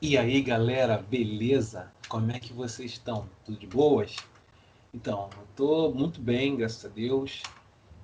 E aí galera, beleza? Como é que vocês estão? Tudo de boas? Então, eu tô muito bem, graças a Deus.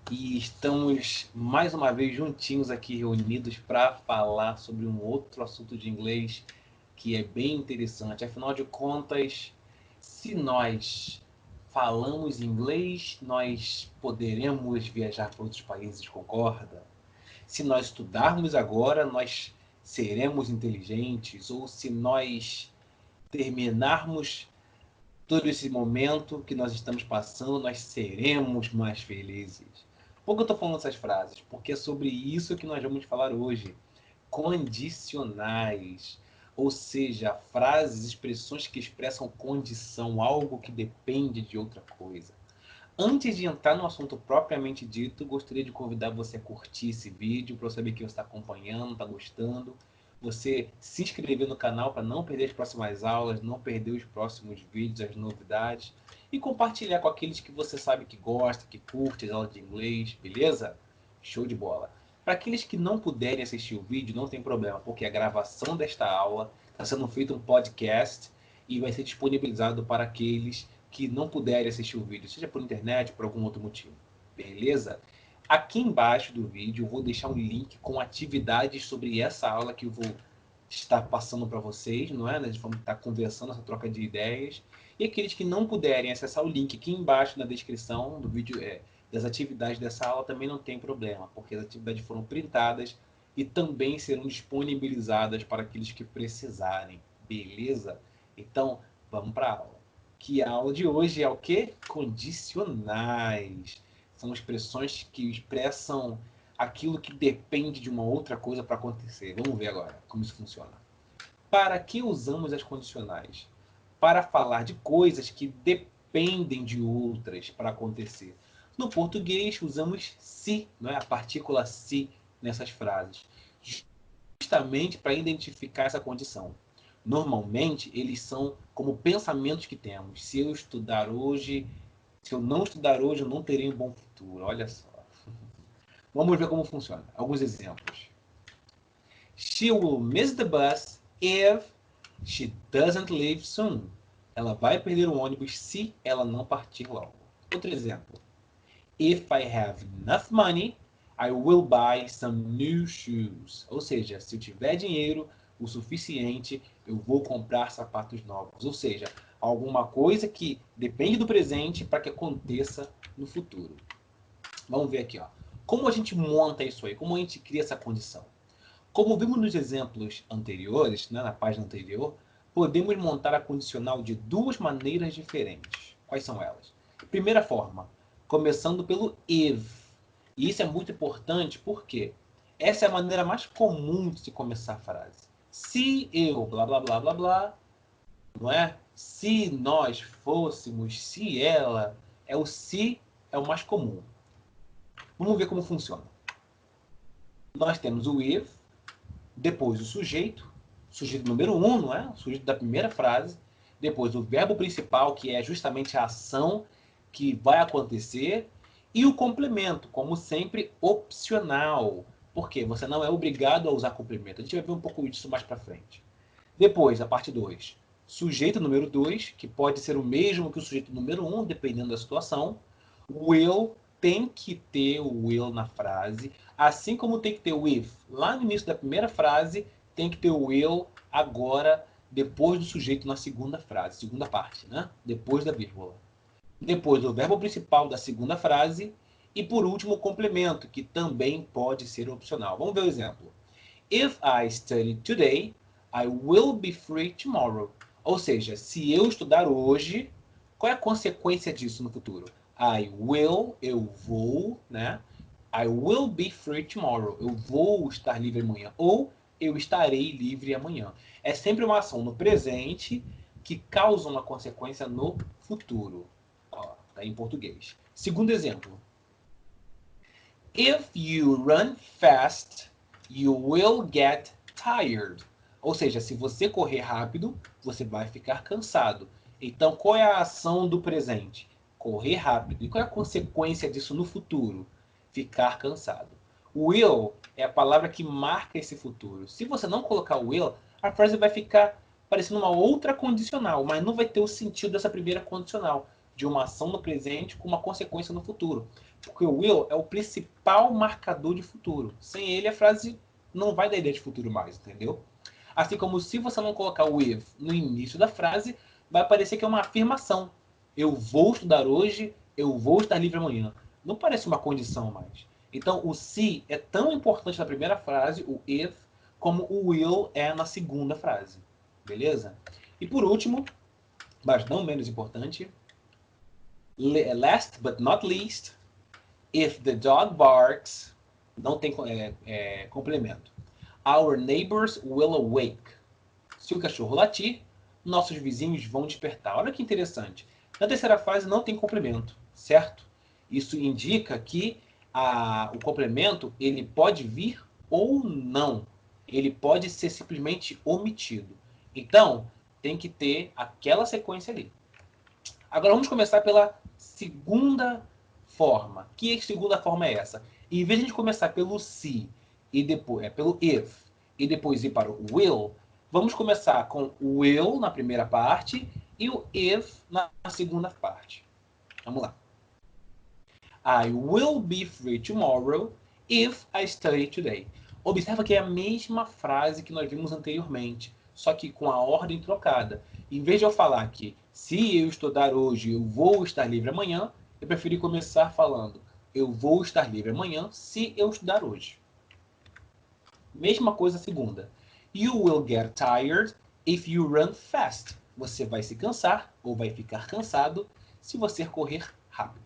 E estamos mais uma vez juntinhos aqui reunidos para falar sobre um outro assunto de inglês que é bem interessante. Afinal de contas, se nós falamos inglês, nós poderemos viajar para outros países, concorda? Se nós estudarmos agora, nós seremos inteligentes, ou se nós terminarmos todo esse momento que nós estamos passando, nós seremos mais felizes. Por que eu estou falando essas frases? Porque é sobre isso que nós vamos falar hoje. Condicionais. Ou seja, frases, expressões que expressam condição, algo que depende de outra coisa. Antes de entrar no assunto propriamente dito, gostaria de convidar você a curtir esse vídeo para eu saber que você está acompanhando, está gostando. Você se inscrever no canal para não perder as próximas aulas, não perder os próximos vídeos, as novidades. E compartilhar com aqueles que você sabe que gosta, que curte as aulas de inglês, beleza? Show de bola. Para aqueles que não puderem assistir o vídeo, não tem problema, porque a gravação desta aula está sendo feita um podcast e vai ser disponibilizado para aqueles que não puderem assistir o vídeo, seja por internet, por algum outro motivo. Beleza? Aqui embaixo do vídeo eu vou deixar um link com atividades sobre essa aula que eu vou estar passando para vocês, não é? Nós vamos estar conversando, essa troca de ideias. E aqueles que não puderem acessar o link aqui embaixo na descrição do vídeo das atividades dessa aula também não tem problema, porque as atividades foram printadas e também serão disponibilizadas para aqueles que precisarem. Beleza? Então, vamos para a aula. Que a aula de hoje é o quê? Condicionais. São expressões que expressam aquilo que depende de uma outra coisa para acontecer. Vamos ver agora como isso funciona. Para que usamos as condicionais? Para falar de coisas que dependem de outras para acontecer. No português, usamos se, não é? A partícula se nessas frases, justamente para identificar essa condição. Normalmente, eles são como pensamentos que temos. Se eu estudar hoje, se eu não estudar hoje, eu não terei um bom futuro. Olha só. Vamos ver como funciona. Alguns exemplos. She will miss the bus if she doesn't leave soon. Ela vai perder o ônibus se ela não partir logo. Outro exemplo. If I have enough money, I will buy some new shoes. Ou seja, se eu tiver dinheiro o suficiente, eu vou comprar sapatos novos. Ou seja, alguma coisa que depende do presente para que aconteça no futuro. Vamos ver aqui, ó. Como a gente monta isso aí? Como a gente cria essa condição? Como vimos nos exemplos anteriores, né, na página anterior, podemos montar a condicional de duas maneiras diferentes. Quais são elas? Primeira forma, começando pelo if. E isso é muito importante porque essa é a maneira mais comum de se começar a frase. Se eu, blá blá blá blá blá, não é? Se nós fôssemos, se ela, é o se, é o mais comum. Vamos ver como funciona. Nós temos o if, depois o sujeito número 1, não é? O sujeito da primeira frase, depois o verbo principal, que é justamente a ação que vai acontecer, e o complemento, como sempre, opcional, porque você não é obrigado a usar complemento. A gente vai ver um pouco disso mais para frente. Depois, a parte 2, sujeito número 2, que pode ser o mesmo que o sujeito número 1, dependendo da situação. Will, tem que ter o will na frase, assim como tem que ter o if. Lá no início da primeira frase, tem que ter o will agora, depois do sujeito na segunda frase, segunda parte, né? Depois da vírgula. Depois o verbo principal da segunda frase e por último o complemento, que também pode ser opcional. Vamos ver o exemplo. If I study today, I will be free tomorrow. Ou seja, se eu estudar hoje, qual é a consequência disso no futuro? I will, eu vou, né? I will be free tomorrow. Eu vou estar livre amanhã. Ou eu estarei livre amanhã. É sempre uma ação no presente que causa uma consequência no futuro. Ó, tá em português. Segundo exemplo. If you run fast, you will get tired. Ou seja, se você correr rápido, você vai ficar cansado. Então, qual é a ação do presente? Correr rápido. E qual é a consequência disso no futuro? Ficar cansado. Will é a palavra que marca esse futuro. Se você não colocar will, a frase vai ficar parecendo uma outra condicional, mas não vai ter o sentido dessa primeira condicional, de uma ação no presente com uma consequência no futuro. Porque o will é o principal marcador de futuro. Sem ele, a frase não vai dar ideia de futuro mais, entendeu? Assim como se você não colocar o if no início da frase, vai parecer que é uma afirmação. Eu vou estudar hoje, eu vou estar livre amanhã. Não parece uma condição mais. Então, o se é tão importante na primeira frase, o if, como o will é na segunda frase. Beleza? E por último, mas não menos importante, last but not least, if the dog barks, não tem complemento. Our neighbors will awake. Se o cachorro latir, nossos vizinhos vão despertar. Olha que interessante. Na terceira frase não tem complemento, certo? Isso indica que o complemento ele pode vir ou não. Ele pode ser simplesmente omitido. Então, tem que ter aquela sequência ali. Agora vamos começar pela segunda forma. Que segunda forma é essa? Em vez de a gente começar pelo se e depois pelo if e depois ir para o will, vamos começar com o will na primeira parte e o if na segunda parte. Vamos lá. I will be free tomorrow if I study today. Observa que é a mesma frase que nós vimos anteriormente, só que com a ordem trocada. Em vez de eu falar que se eu estudar hoje eu vou estar livre amanhã, eu preferi começar falando eu vou estar livre amanhã se eu estudar hoje. Mesma coisa a segunda. You will get tired if you run fast. Você vai se cansar ou vai ficar cansado se você correr rápido.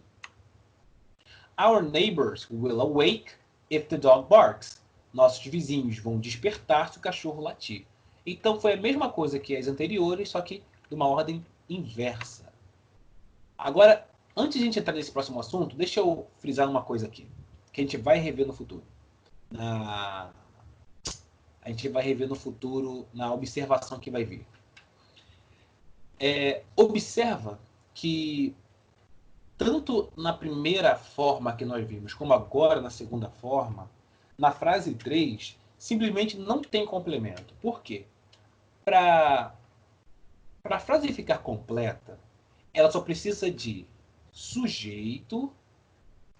Our neighbors will awake if the dog barks. Nossos vizinhos vão despertar se o cachorro latir. Então foi a mesma coisa que as anteriores, só que de uma ordem inversa. Agora, antes de a gente entrar nesse próximo assunto, deixa eu frisar uma coisa aqui, que a gente vai rever no futuro. A gente vai rever no futuro na observação que vai vir. Observa que tanto na primeira forma que nós vimos, como agora na segunda forma, na frase 3, simplesmente não tem complemento. Por quê? Para a frase ficar completa, ela só precisa de sujeito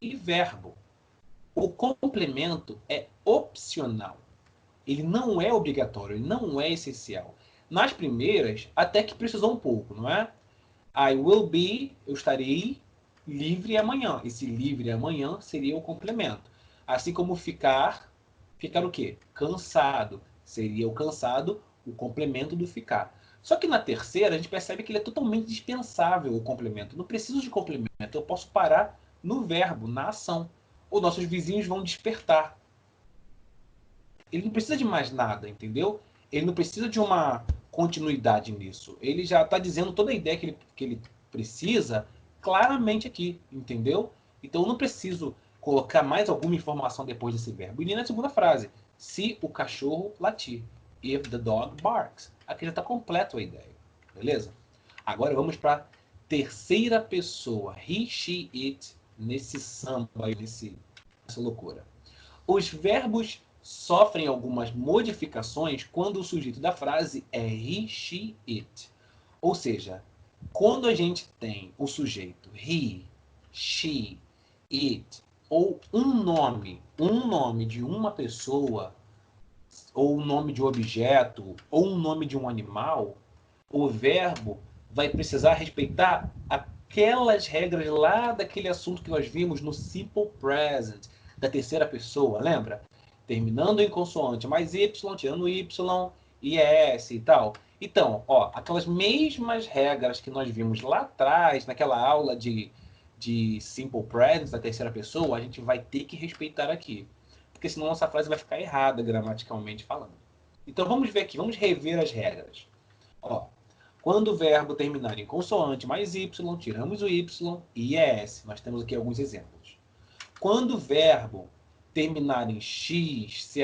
e verbo. O complemento é opcional. Ele não é obrigatório, ele não é essencial. Nas primeiras, até que precisou um pouco, não é? I will be, eu estarei livre amanhã. Esse livre amanhã seria o complemento. Assim como ficar o quê? Cansado. Seria o cansado, o complemento do ficar. Só que na terceira, a gente percebe que ele é totalmente dispensável, o complemento. Não preciso de complemento, eu posso parar no verbo, na ação. Os nossos vizinhos vão despertar. Ele não precisa de mais nada, entendeu? Ele não precisa de uma continuidade nisso. Ele já está dizendo toda a ideia que ele precisa claramente aqui, entendeu? Então eu não preciso colocar mais alguma informação depois desse verbo. E nem na segunda frase, se o cachorro latir. If the dog barks. Aqui já está completo a ideia, beleza? Agora vamos para a terceira pessoa, he, she, it, nesse samba, nessa loucura. Os verbos sofrem algumas modificações quando o sujeito da frase é he, she, it. Ou seja, quando a gente tem o sujeito he, she, it, ou um nome de uma pessoa, ou um nome de um objeto, ou um nome de um animal, o verbo vai precisar respeitar aquelas regras lá daquele assunto que nós vimos no simple present, da terceira pessoa, lembra? Terminando em consoante mais y, tirando y, e s e tal. Então, ó, aquelas mesmas regras que nós vimos lá atrás, naquela aula de simple present da terceira pessoa, a gente vai ter que respeitar aqui. Porque senão nossa frase vai ficar errada gramaticalmente falando. Então vamos ver aqui, vamos rever as regras. Ó, quando o verbo terminar em consoante mais y, tiramos o y e s. Nós temos aqui alguns exemplos. Quando o verbo terminar em x, ch,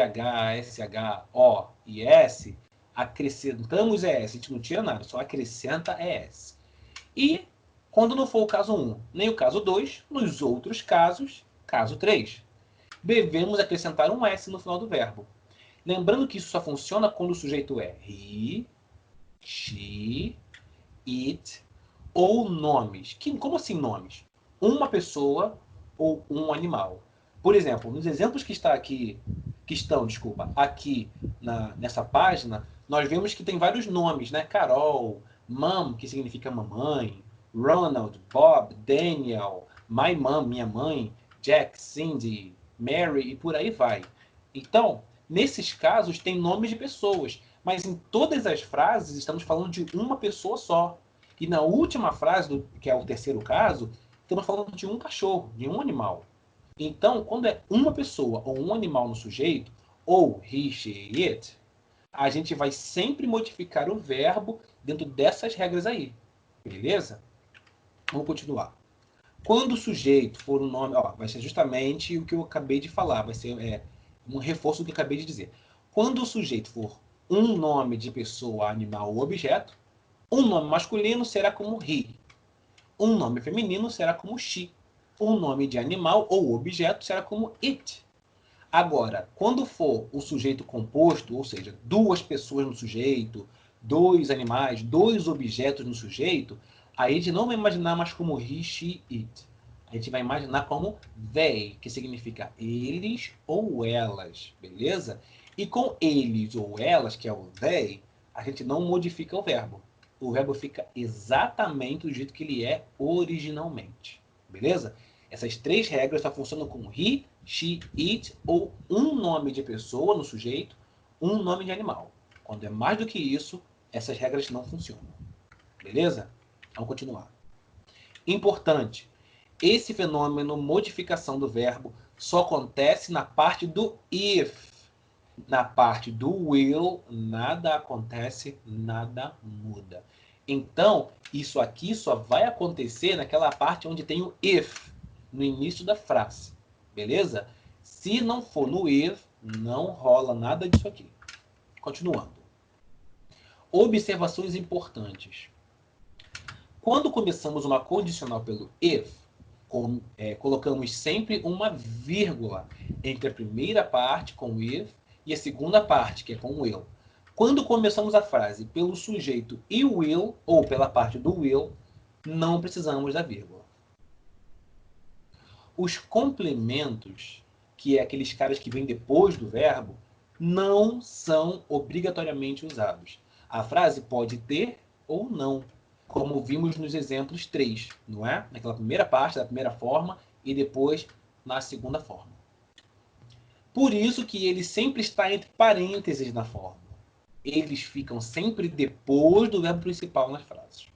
sh, o e s, acrescentamos es. A gente não tira nada, só acrescenta es. E quando não for o caso 1, nem o caso 2, nos outros casos, caso 3, devemos acrescentar um s no final do verbo. Lembrando que isso só funciona quando o sujeito é he, it, ou nomes. Como assim nomes? Uma pessoa ou um animal. Por exemplo, nos exemplos que estão aqui nessa página, nós vemos que tem vários nomes, né? Carol, Mom, que significa mamãe, Ronald, Bob, Daniel, my mom, minha mãe, Jack, Cindy, Mary e por aí vai. Então, nesses casos tem nomes de pessoas, mas em todas as frases estamos falando de uma pessoa só. E na última frase, que é o terceiro caso, estamos falando de um cachorro, de um animal. Então, quando é uma pessoa ou um animal no sujeito, ou he, she, it, a gente vai sempre modificar o verbo dentro dessas regras aí. Beleza? Vamos continuar. Quando o sujeito for um nome, vai ser justamente o que eu acabei de falar, vai ser um reforço do que eu acabei de dizer. Quando o sujeito for um nome de pessoa, animal ou objeto, um nome masculino será como he. Um nome feminino será como she. Um nome de animal ou objeto será como it. Agora, quando for o sujeito composto, ou seja, duas pessoas no sujeito, dois animais, dois objetos no sujeito, aí a gente não vai imaginar mais como he, she, it. A gente vai imaginar como they, que significa eles ou elas, beleza? E com eles ou elas, que é o they, a gente não modifica o verbo. O verbo fica exatamente do jeito que ele é originalmente, beleza? Essas três regras só funcionam com he, she, it ou um nome de pessoa no sujeito, um nome de animal. Quando é mais do que isso, essas regras não funcionam. Beleza? Vamos continuar. Importante. Esse fenômeno, modificação do verbo, só acontece na parte do if. Na parte do will, nada acontece, nada muda. Então, isso aqui só vai acontecer naquela parte onde tem o if, no início da frase. Beleza? Se não for no if, não rola nada disso aqui. Continuando. Observações importantes. Quando começamos uma condicional pelo if, colocamos sempre uma vírgula entre a primeira parte com o if e a segunda parte, que é com o will. Quando começamos a frase pelo sujeito e will, ou pela parte do will, não precisamos da vírgula. Os complementos, que é aqueles caras que vêm depois do verbo, não são obrigatoriamente usados. A frase pode ter ou não, como vimos nos exemplos 3, não é? Naquela primeira parte, da primeira forma, e depois na segunda forma. Por isso que ele sempre está entre parênteses na forma. Eles ficam sempre depois do verbo principal nas frases.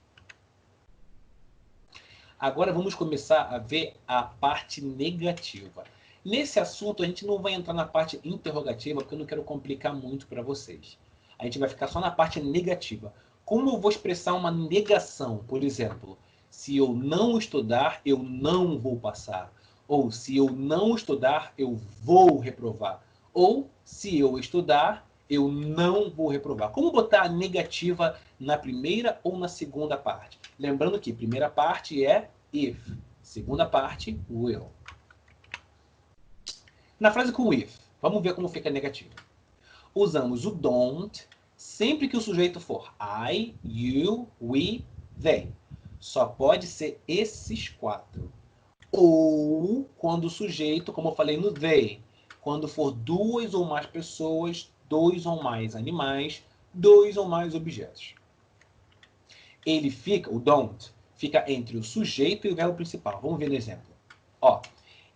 Agora vamos começar a ver a parte negativa. Nesse assunto a gente não vai entrar na parte interrogativa, porque eu não quero complicar muito para vocês. A gente vai ficar só na parte negativa. Como eu vou expressar uma negação? Por exemplo, se eu não estudar, eu não vou passar. Ou se eu não estudar, eu vou reprovar. Ou se eu estudar, eu não vou reprovar. Como botar a negativa na primeira ou na segunda parte? Lembrando que primeira parte é if, segunda parte, will. Na frase com if, vamos ver como fica negativa. Usamos o don't sempre que o sujeito for I, you, we, they. Só pode ser esses quatro. Ou quando o sujeito, como eu falei no they, quando for duas ou mais pessoas, dois ou mais animais, dois ou mais objetos. Ele fica, o don't, fica entre o sujeito e o verbo principal. Vamos ver no exemplo.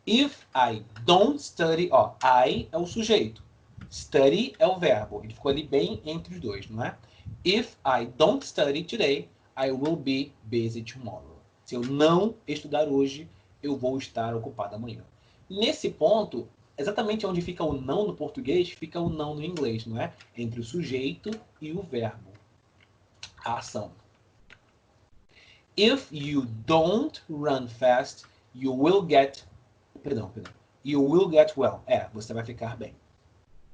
If I don't study, I é o sujeito. Study é o verbo. Ele ficou ali bem entre os dois, não é? If I don't study today, I will be busy tomorrow. Se eu não estudar hoje, eu vou estar ocupado amanhã. Nesse ponto, exatamente onde fica o não no português, fica o não no inglês, não é? Entre o sujeito e o verbo. A ação. If you don't run fast, you will get... Perdão. You will get well. Você vai ficar bem.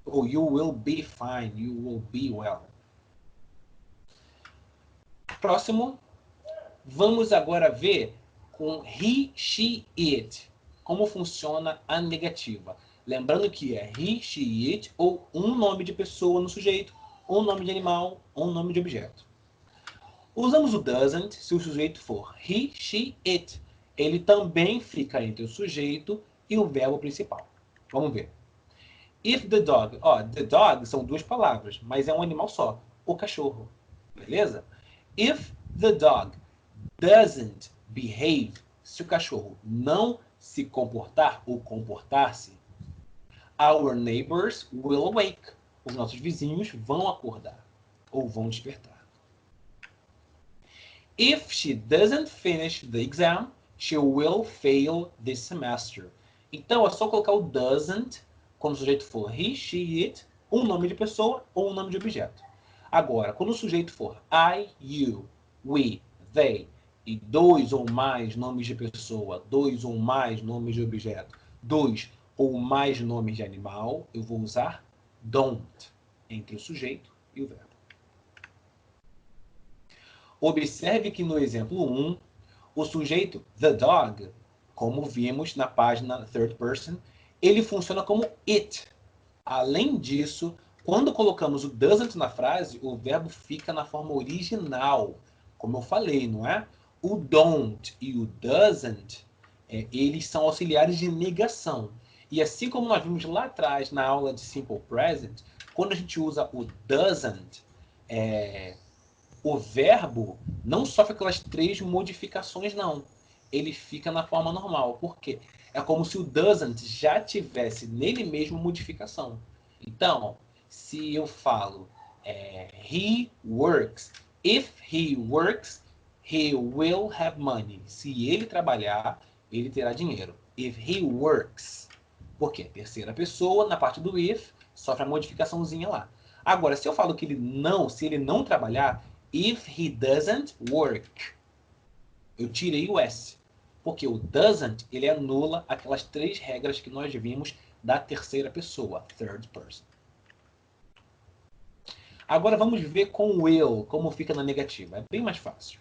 Ou you will be fine, you will be well. Próximo. Vamos agora ver com he, she, it. Como funciona a negativa. Lembrando que é he, she, it ou um nome de pessoa no sujeito, um nome de animal ou um nome de objeto. Usamos o doesn't se o sujeito for he, she, it. Ele também fica entre o sujeito e o verbo principal. Vamos ver. If the dog... the dog são duas palavras, mas é um animal só. O cachorro. Beleza? If the dog doesn't behave, se o cachorro não se comportar ou comportar-se, our neighbors will awake. Os nossos vizinhos vão acordar ou vão despertar. If she doesn't finish the exam, she will fail this semester. Então é só colocar o doesn't quando o sujeito for he, she, it, um nome de pessoa ou um nome de objeto. Agora, quando o sujeito for I, you, we, they e dois ou mais nomes de pessoa, dois ou mais nomes de objeto, dois ou mais nomes de animal, eu vou usar don't entre o sujeito e o verbo. Observe que no exemplo 1, o sujeito the dog, como vimos na página third person, ele funciona como it. Além disso, quando colocamos o doesn't na frase, o verbo fica na forma original. Como eu falei, não é? O don't e o doesn't, eles são auxiliares de negação. E assim como nós vimos lá atrás na aula de simple present, quando a gente usa o doesn't, o verbo não sofre aquelas 3 modificações, não. Ele fica na forma normal. Por quê? É como se o doesn't já tivesse nele mesmo modificação. Então, se eu falo he works, if he works, he will have money. Se ele trabalhar, ele terá dinheiro. If he works. Por quê? Terceira pessoa, na parte do if, sofre a modificaçãozinha lá. Agora, se eu falo que se ele não trabalhar, if he doesn't work, eu tirei o S. Porque o doesn't, ele anula aquelas 3 regras que nós vimos da terceira pessoa, third person. Agora vamos ver com o will, como fica na negativa. É bem mais fácil.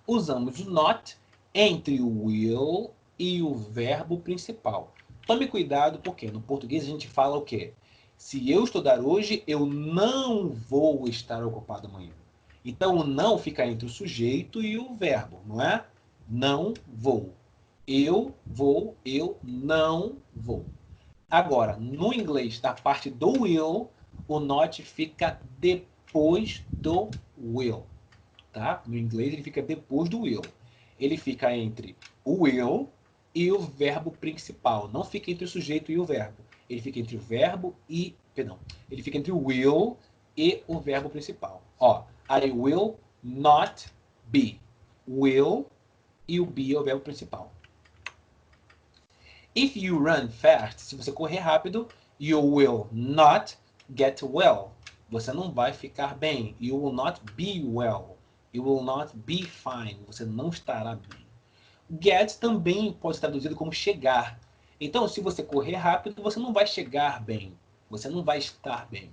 Usamos o not entre o will e o verbo principal. Tome cuidado, porque no português a gente fala o quê? Se eu estudar hoje, eu não vou estar ocupado amanhã. Então, o não fica entre o sujeito e o verbo, não é? Não vou. Eu vou, eu não vou. Agora, no inglês, na parte do will, o not fica depois do will. Tá? No inglês, ele fica depois do will. Ele fica entre o will e o verbo principal. Não fica entre o sujeito e o verbo. Ele fica entre o verbo e... Perdão. Ele fica entre o will e o verbo principal. Ó, I will not be. Will e o be é o verbo principal. If you run fast, se você correr rápido, you will not get well. Você não vai ficar bem. You will not be well. You will not be fine. Você não estará bem. Get também pode ser traduzido como chegar. Então, se você correr rápido, você não vai chegar bem. Você não vai estar bem.